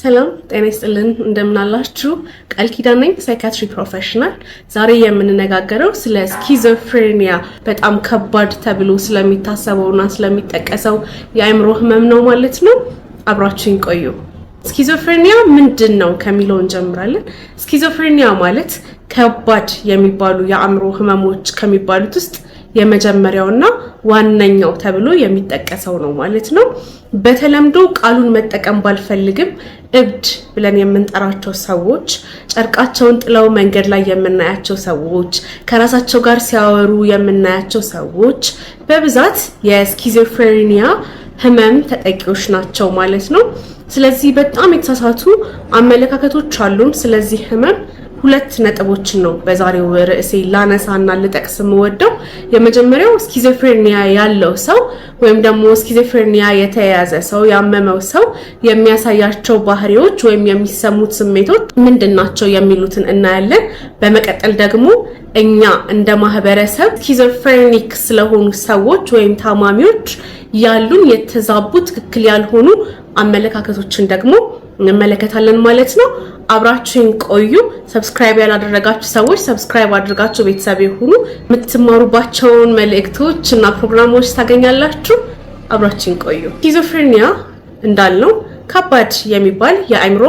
ሰላም ጤና ይስጥልን እንደምን አላችሁ ቃል ኪዳን ነኝ ሳይካትሪ ፕሮፌሽናል ዛሬ የምንነጋገረው ስለ ስኪዞፍሬኒያ በጣም ከባድ ተብሎ ስለሚታሰበውና ስለሚጠቀሰው የአእምሮ ህመም ነው ማለት ነው አብራችሁን ቆዩ ስኪዞፍሬኒያ ምንድነው ከሚለው እንጀምራለን ስኪዞፍሬኒያ ማለት ከባድ የሚባሉ የአእምሮ ህመሞች ከሚባሉት ውስጥ የመጀመሪያውና ዋነኛው ተብሎ የሚጠቀሰው ነው ማለት ነው በተለምዶ ቃሉን መጠቀም ባልፈልግም እብድ ብለን የምንጠራቸው ሰዎች ጨርቃቸውን ጥለው መንገድ ላይ የምናያቸው ሰዎች ከራሳቸው ጋር ሲያወሩ የምናያቸው ሰዎች በብዛት የስኪዞፍሬኒያ ህመም ተጠቂዎች ናቸው ማለት ነው ስለዚህ በጣም የተሳሳቱ አመለካከቶች አሉን ስለዚህ ህመም ሁለት ነጥቦችን ነው በዛሬው ርዕሴ ላነሳና ልጠቅስ የምወደው የመጀመሪያው ስኪዞፍሬኒያ ያለው ሰው ወይም ደግሞ ስኪዞፍሬኒያ የተያዘ ሰው ያመመው ሰው የሚያሳያቸው ባህሪዎች ወይም የሚሰሙት ስሜቶች ምንድናቸው የሚሉትን እናያለን በመቀጠል ደግሞ እኛ እንደ ማህበረሰብ ስኪዞፍሬኒክ ስለሆኑ ሰዎች ወይም ታማሚዎች ያሉን የተዛቡ ትክክል ያልሆኑ አመለካከቶችን ደግሞ እንመለከታለን ማለት ነው አብራችሁን ቆዩ ሰብስክራይብ ያላደረጋችሁ ሰዎች ሰብስክራይብ አድርጋችሁ ቤተሰብ ይሁኑ የምትማሩባቸውን መልእክቶችና ፕሮግራሞች ታገኛላችሁ አብራችሁን ቆዩ ስኪዞፍሬኒያ እንዳልነው ከባድ የሚባል የአእምሮ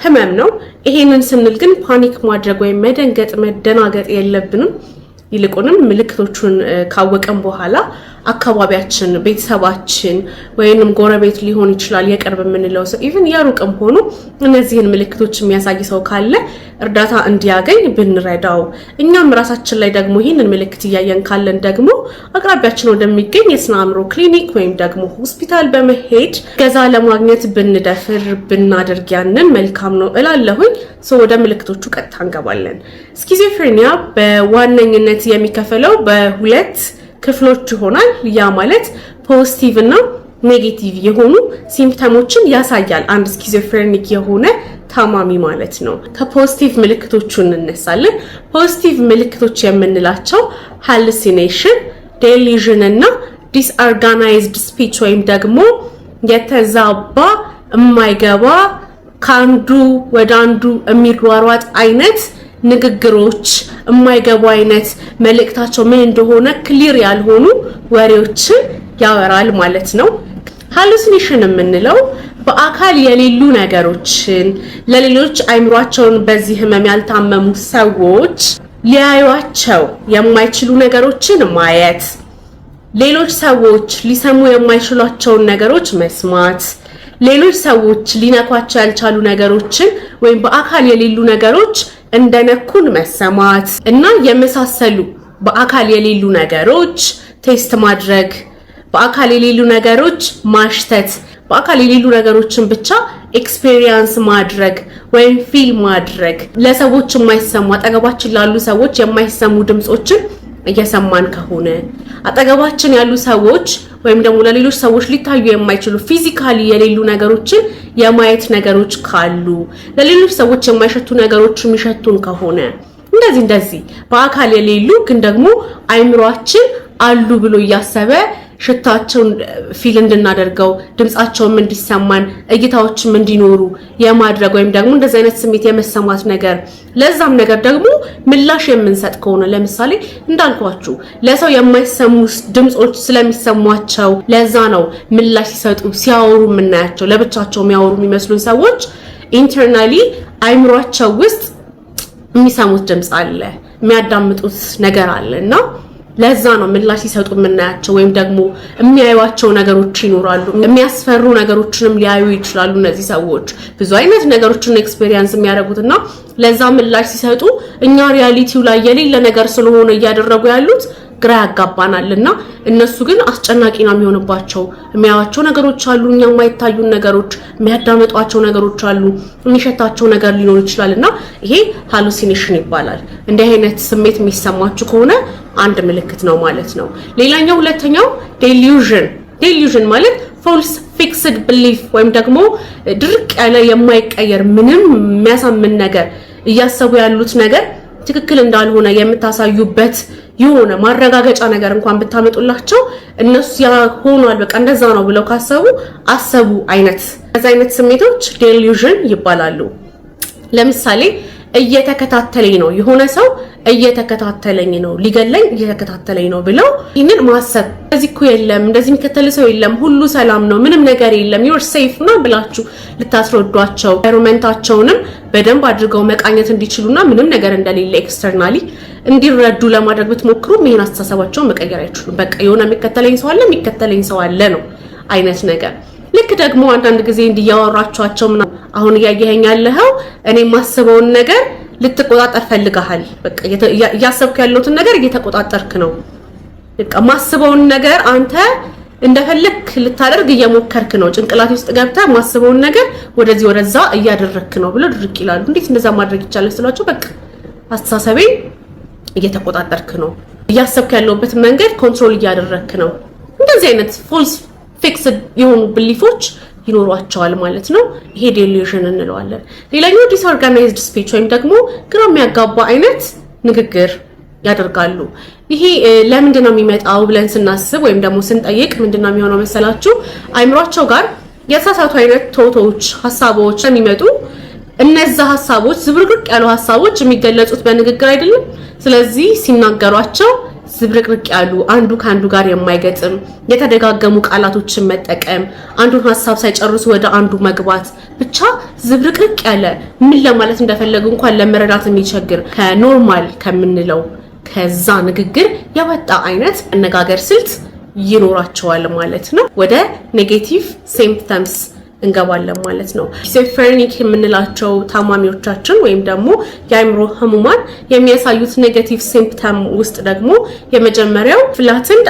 ህመም ነው ይሄንን ስንል ግን ፓኒክ ማድረግ ወይ መደናገጥ የለብንም ይልቁንም ምልክቶቹን ካወቀን በኋላ አካባቢያችን ቤተሰባችን ወይንም ጎረቤት ሊሆን ይችላል የቅርብ የምንለው ሰው ኢቭን ያሩቅም ሆኖ እነዚህን ምልክቶች የሚያሳይ ሰው ካለ እርዳታ እንዲያገኝ ብንረዳው እኛም ራሳችን ላይ ደግሞ ይሄንን ምልክት ያያየን ካለን ደግሞ አቅራቢያችን ወደሚገኝ የስነ አእምሮ ክሊኒክ ወይም ደግሞ ሆስፒታል በመሄድ ገዛ ለማግኘት ብንደፍር ብናደርግ ያንን መልካም ነው እላለሁኝ ሰው ወደ ምልክቶቹ ቀጥታ እንገባለን ስኪዞፍሬኒያ በዋነኝነት የሚከፈለው በሁለት ክፍሎች ይሆናል ያ ማለት ፖዚቲቭ እና ኔጌቲቭ የሆኑ ሲምፕተሞችን ያሳያል አንድ ስኪዞፍሬኒክ የሆነ ታማሚ ማለት ነው ከፖዚቲቭ ምልክቶቹ እንነሳለን ፖዚቲቭ ምልክቶች የምንላቸው ሃሉሲኔሽን ዴሊዥን እና ዲስኦርጋናይዝድ ስፒች ወይም ደግሞ የተዛባ የማይገባ ካንዱ ወደ አንዱ የሚሯሯጥ አይነት ንግግሮች የማይገቡ አይነት መልእክታቸው ምን እንደሆነ ክሊር ያልሆኑ ወሬዎችን ያወራል ማለት ነው ሃሉሲኔሽን የምንለው በአካል የሌሉ ነገሮችን ለሌሎች አይምሯቸውን በዚህ ህመም ያልታመሙ ሰዎች ሊያዩዋቸው የማይችሉ ነገሮችን ማየት ሌሎች ሰዎች ሊሰሙ የማይችሏቸውን ነገሮች መስማት ሌሎች ሰዎች ሊነኳቸው ያልቻሉ ነገሮችን ወይም በአካል የሌሉ ነገሮች እንደነኩን መሰማት እና የመሳሰሉ በአካል የሌሉ ነገሮች ቴስት ማድረግ በአካል የሌሉ ነገሮች ማሽተት በአካል የሌሉ ነገሮችን ብቻ ኤክስፒሪየንስ ማድረግ ወይም ፊል ማድረግ ለሰዎች የማይሰሙ አጠገባችን ላሉ ሰዎች የማይሰሙ ድምጾችን እየሰማን ከሆነ አጠገባችን ያሉ ሰዎች ወይም ደግሞ ለሌሎች ሰዎች ሊታዩ የማይችሉ ፊዚካሊ የሌሉ ነገሮችን የማየት ነገሮች ካሉ ለሌሎች ሰዎች የማይሸቱ ነገሮች የሚሸቱን ከሆነ እንደዚህ በአካል የሌሉ ግን ደግሞ አይምሯችን አሉ ብሎ ያሰበ ሽታቸውን ፊል እንድናደርገው ድምጻቸውም እንዲሰማን እይታዎችም እንዲኖሩ የማድረግ ወይም ደግሞ እንደዚህ አይነት ስሜት የመሰማት ነገር ለዛም ነገር ደግሞ ምላሽ የምንሰጥ ከሆነ ለምሳሌ እንዳልኳችሁ ለሰው የማይሰሙ ድምጾች ስለሚሰሟቸው ለዛ ነው ምላሽ ሲሰጡ ሲያወሩ የምናያቸው ለብቻቸው የሚያወሩ የሚመስሉን ሰዎች ኢንተርናሊ አይምሯቸው ውስጥ የሚሰሙት ድምጽ አለ የሚያዳምጡት ነገር አለና ለዛ ነው ምላሽ ሲሰጡ የምናያቸው ወይም ደግሞ የሚያዩዋቸው ነገሮች ይኖራሉ የሚያስፈሩ ነገሮችንም ሊያዩ ይችላሉ እነዚህ ሰዎች ብዙ አይነት ነገሮችን ኤክስፒሪየንስ የሚያደርጉትና ለዛ ምላሽ ሲሰጡ እኛ ሪያሊቲው ላይ የሌለ ነገር ስለሆነ እያደረጉ ያሉት ግራ ያጋባናልና እነሱ ግን አስጨናቂ ነው የሚሆንባቸው የሚያዩዋቸው ነገሮች አሉ እኛ የማይታዩ ነገሮች የሚያዳምጧቸው ነገሮች አሉ የሚሸታቸው ነገር ሊኖር ይችላልና ይሄ ሃሉሲኔሽን ይባላል እንዲህ አይነት ስሜት የሚሰማችሁ ከሆነ አንድ ምልክት ነው ማለት ነው ሌላኛው ሁለተኛው ዴሊዥን ማለት ፎልስ ፊክስድ ቢሊፍ ወይም ደግሞ ድርቅ ያለ የማይቀየር ምንም የሚያሳምን ነገር እያሰቡ ያሉት ነገር ትክክል እንዳልሆነ የምታሳዩበት የሆነ ማረጋገጫ ነገር እንኳን ብታመጡላቸው እነሱ ያ ሆኗል በቃ እንደዛ ነው ብለው ካሰቡ አሰቡ አይነት ስሜቶች ዴሉዥን ይባላሉ። ለምሳሌ እየተከታተለኝ ነው የሆነ ሰው እየተከታተለኝ ነው ሊገለኝ እየተከታተለኝ ነው ብለው ይሄንን ማሰብ እዚህ እኮ የለም እንደዚህ የሚከተል ሰው የለም ሁሉ ሰላም ነው ምንም ነገር የለም ዩር ሴፍ ነው ብላችሁ ልታስረዷቸው ሮማንታቸውንም በደንብ አድርገው መቃኘት እንዲችሉና ምንም ነገር እንደሌለ ኤክስተርናሊ እንዲረዱ ለማድረግ ብትሞክሩ ይሄን አስተሳሰባቸውን መቀየር አይችሉም። በቃ የሆነ የሚከተለኝ ሰው አለ ነው አይነት ነገር። ልክ ደግሞ አንዳንድ ጊዜ እንዲያወራቸዋቸው አሁን እያየኸኝ ያለኸው እኔ ማስበውን ነገር ልትቆጣጠር ፈልጋሃል። በቃ እያሰብኩ ያለሁትን ነገር እየተቆጣጠርክ ነው። በቃ ማስበውን ነገር አንተ እንደፈለክ ልታደርግ እየሞከርክ ነው። ጭንቅላት ውስጥ ገብተህ ማስበውን ነገር ወደዚህ ወደዛ እያደረክ ነው ብሎ ድርቅ ይላሉ። እንዴት እንደዛ ማድረግ ይቻላል ስላቸው በቃ አስተሳሰቤን እየተቆጣጠርክ ነው፣ እያሰብክ ያለውበት መንገድ ኮንትሮል እያደረክ ነው። እንደዚህ አይነት ፎልስ ፊክስድ የሆኑ ብሊፎች ይኖሯቸዋል ማለት ነው። ይሄ ዴሉዥን እንለዋለን። ሌላኛው ዲስኦርጋናይዝድ ስፒች ወይም ደግሞ ግራ የሚያጋባ አይነት ንግግር ያደርጋሉ። ይሄ ለምንድን ነው የሚመጣው ብለን ስናስብ ወይም ደግሞ ስንጠይቅ ምንድነው የሚሆነው መሰላችሁ? አይምሯቸው ጋር የተሳሳቱ አይነት ቶቶች ሐሳቦች የሚመጡ እነዛ ሐሳቦች ዝብርቅርቅ ያሉ ሐሳቦች የሚገለጹት በንግግር አይደለም። ስለዚህ ሲናገሯቸው ዝብርቅርቅ ያሉ አንዱ ካንዱ ጋር የማይገጥም የተደጋገሙ ቃላቶችን መጠቀም አንዱን ሐሳብ ሳይጨርሱ ወደ አንዱ መግባት ብቻ ዝብርቅርቅ ያለ ምን ለማለት እንደፈለጉ እንኳን ለመረዳት የሚቸግር ከኖርማል ከምንለው ከዛ ንግግር የወጣ አይነት አነጋገር ስልት ይኖራቸዋል ማለት ነው። ወደ ኔጌቲቭ ሲምፕተምስ እንገባለን ማለት ነው። ስኪዞፍሬኒክ የምንላቸው ታማሚዎቻችን ወይም ደግሞ የአይምሮ ህሙማን የሚያሳዩት ኔጌቲቭ ሲምፕተም ውስጥ ደግሞ የመጀመሪያው ፍላትንድ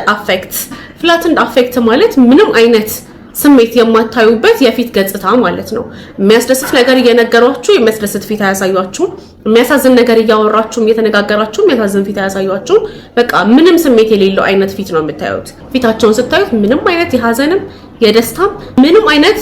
አፌክት ማለት ምንም አይነት ስሜት የማታዩበት የፊት ገጽታ ማለት ነው። የሚያስደስት ነገር እየነገሯችሁ የሚያስደስት ፊት አያሳዩአችሁም። የሚያሳዝን ነገር እያወራችሁ እየተነጋገራችሁ የሚያሳዝን ፊት አያሳዩአችሁም። በቃ ምንም ስሜት የሌለው አይነት ፊት ነው የምታዩት። ፊታቸውን ስታዩት ምንም አይነት የሀዘንም የደስታም ምንም አይነት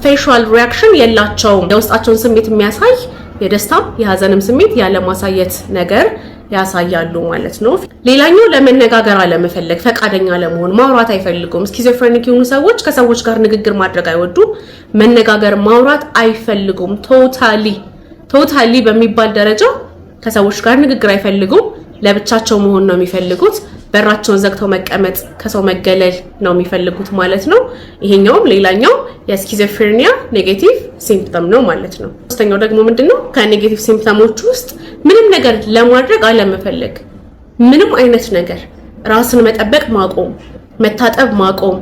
ፌሻል ሪአክሽን የላቸውም። የውስጣቸውን ስሜት የሚያሳይ የደስታም የሀዘንም ስሜት ያለ ማሳየት ነገር ያሳያሉ ማለት ነው። ሌላኛው ለመነጋገር አለመፈለግ፣ ፈቃደኛ ለመሆን ማውራት አይፈልጉም። ስኪዞፍሬኒክ የሆኑ ሰዎች ከሰዎች ጋር ንግግር ማድረግ አይወዱም። መነጋገር ማውራት አይፈልጉም። ቶታሊ በሚባል ደረጃ ከሰዎች ጋር ንግግር አይፈልጉም። ለብቻቸው መሆን ነው የሚፈልጉት። በራቸውን ዘግተው መቀመጥ፣ ከሰው መገለል ነው የሚፈልጉት ማለት ነው። ይሄኛውም ሌላኛው የስኪዞፍሬኒያ ኔጌቲቭ ሲምፕተም ነው ማለት ነው። ሶስተኛው ደግሞ ምንድነው? ከኔጌቲቭ ሲምፕተሞች ውስጥ ምንም ነገር ለማድረግ አለመፈለግ። ምንም አይነት ነገር ራስን መጠበቅ ማቆም፣ መታጠብ ማቆም፣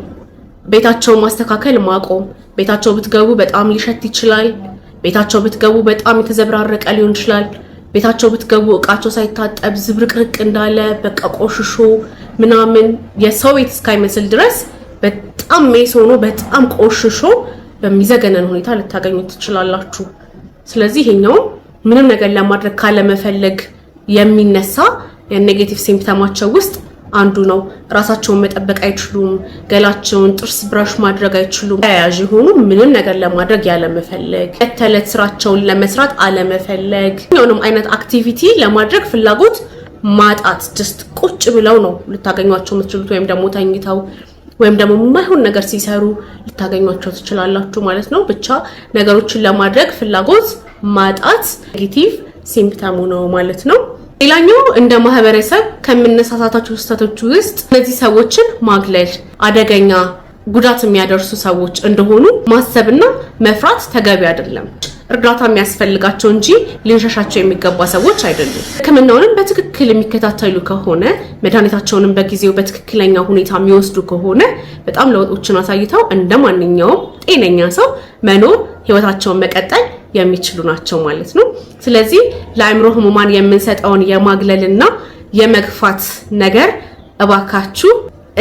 ቤታቸውን ማስተካከል ማቆም። ቤታቸው ብትገቡ በጣም ሊሸት ይችላል። ቤታቸው ብትገቡ በጣም የተዘብራረቀ ሊሆን ይችላል። ቤታቸው ብትገቡ እቃቸው ሳይታጠብ ዝብርቅርቅ እንዳለ በቃ ቆሽሾ ምናምን የሰው ቤት እስካይመስል ድረስ በጣም ሜስ ሆኖ በጣም ቆሽሾ በሚዘገነን ሁኔታ ልታገኙት ትችላላችሁ። ስለዚህ ይሄኛው ምንም ነገር ለማድረግ ካለመፈለግ የሚነሳ የኔጌቲቭ ሲምፕተማቸው ውስጥ አንዱ ነው። ራሳቸውን መጠበቅ አይችሉም። ገላቸውን ጥርስ ብራሽ ማድረግ አይችሉም። ተያያዥ ሆኑ ምንም ነገር ለማድረግ ያለመፈለግ፣ የተለት ስራቸውን ለመስራት አለመፈለግ፣ የሆነም አይነት አክቲቪቲ ለማድረግ ፍላጎት ማጣት። ጀስት ቁጭ ብለው ነው ልታገኟቸው የምትችሉት ወይም ደግሞ ተኝተው ወይም ደግሞ የማይሆን ነገር ሲሰሩ ልታገኟቸው ትችላላችሁ ማለት ነው። ብቻ ነገሮችን ለማድረግ ፍላጎት ማጣት ኔጌቲቭ ሲምፕተሙ ነው ማለት ነው። ሌላኛው እንደ ማህበረሰብ ከምንሳሳታቸው ስህተቶች ውስጥ እነዚህ ሰዎችን ማግለል፣ አደገኛ ጉዳት የሚያደርሱ ሰዎች እንደሆኑ ማሰብና መፍራት ተገቢ አይደለም። እርዳታ የሚያስፈልጋቸው እንጂ ልንሸሻቸው የሚገባ ሰዎች አይደሉም። ሕክምናውንም በትክክል የሚከታተሉ ከሆነ መድኃኒታቸውንም በጊዜው በትክክለኛ ሁኔታ የሚወስዱ ከሆነ በጣም ለውጦችን አሳይተው እንደማንኛውም ጤነኛ ሰው መኖር፣ ህይወታቸውን መቀጠል የሚችሉ ናቸው ማለት ነው። ስለዚህ ለአእምሮ ህሙማን የምንሰጠውን የማግለልና የመግፋት ነገር እባካችሁ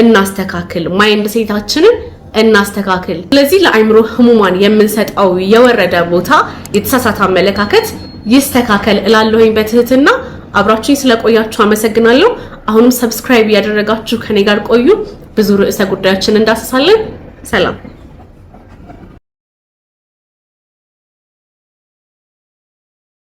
እናስተካክል፣ ማይንድ ሴታችንን እናስተካክል። ስለዚህ ለአእምሮ ህሙማን የምንሰጠው የወረደ ቦታ፣ የተሳሳተ አመለካከት ይስተካከል እላለሁኝ በትህትና። አብራችሁኝ ስለቆያችሁ አመሰግናለሁ። አሁንም ሰብስክራይብ ያደረጋችሁ ከኔ ጋር ቆዩ። ብዙ ርዕሰ ጉዳዮችን እንዳስሳለን። ሰላም።